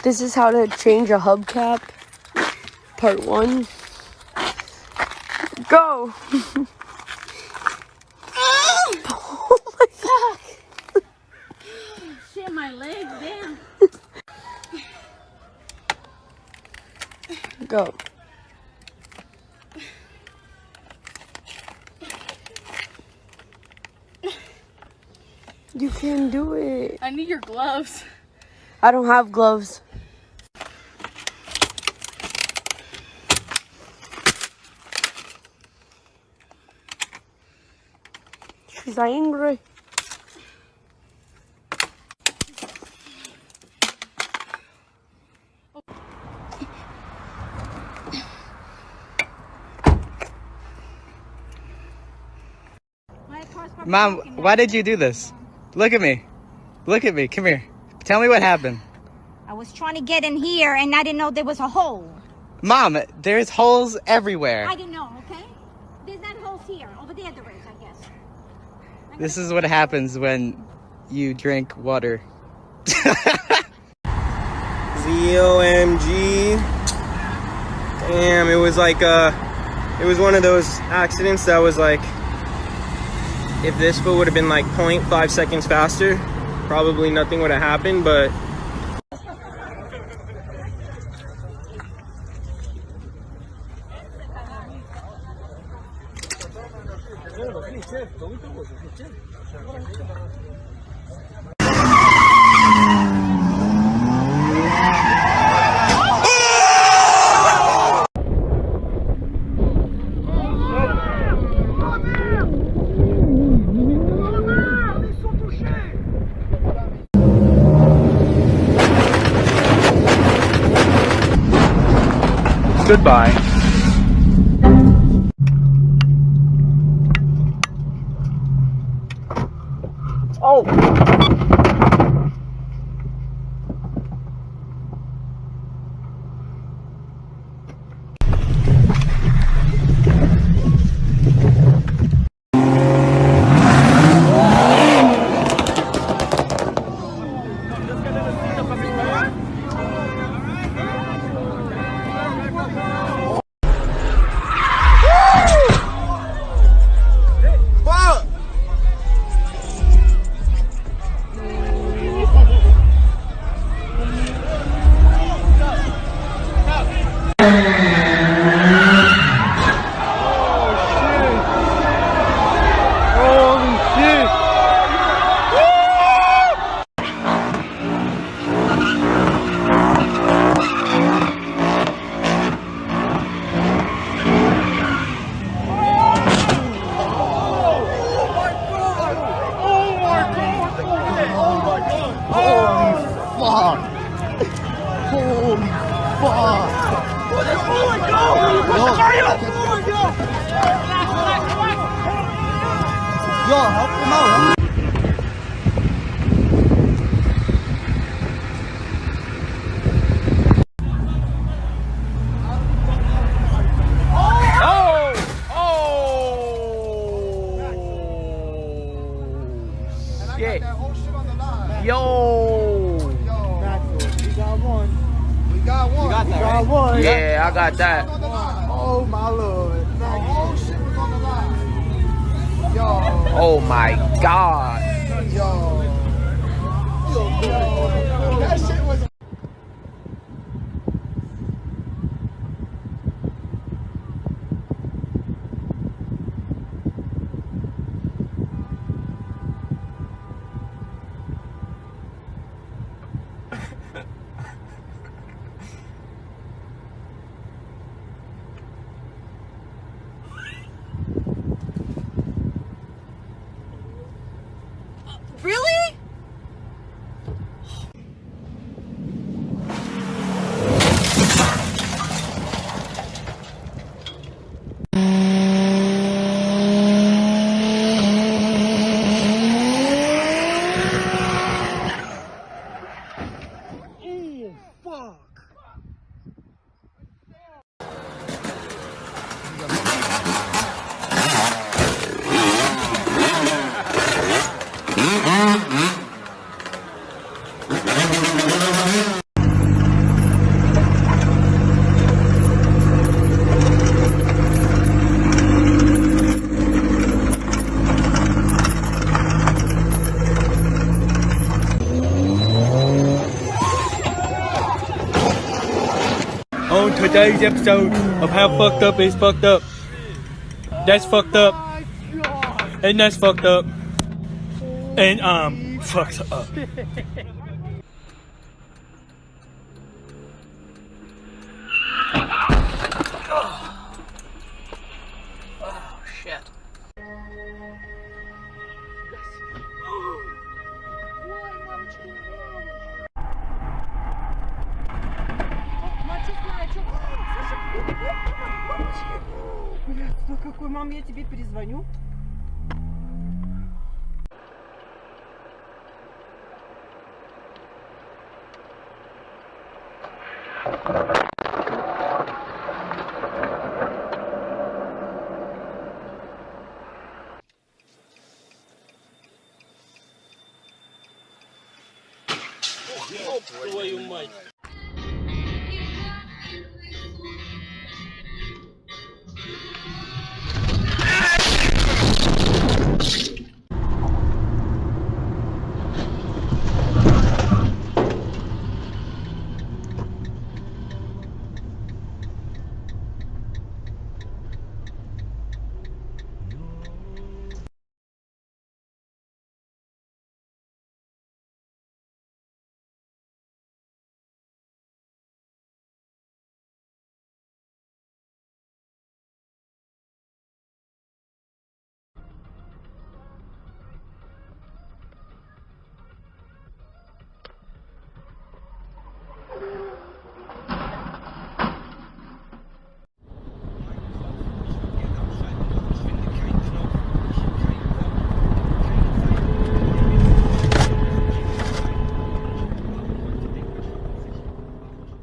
This is how to change a hubcap. Part 1. Go! Oh my god! Shit, my legs, damn. Go. You can do it. I need your gloves. I don't have gloves. She's angry. Mom, why did you do this? Look at me. Look at me. Come here. Tell me what happened. I was trying to get in here and I didn't know there was a hole. Mom, there's holes everywhere. I didn't know, okay? There's not holes here. Over there there is, I guess. This is what happens when you drink water. ZOMG. Damn, it was like it was one of those accidents that was like, if this foot would have been like 0.5 seconds faster, probably nothing would have happened, but Goodbye. Oh! Yo, help him out. Shit. Yo. We got one. we got one. You got that, We got right? one. Yeah, I got that. Oh my lord. The whole shit was on the line. Yo, Oh my god. yo. That shit was. Really? today's episode of how fucked up is fucked up. That's fucked up. And that's fucked up. And fucked up. Oh shit. Ну какой, мам, я тебе перезвоню. Твою мать.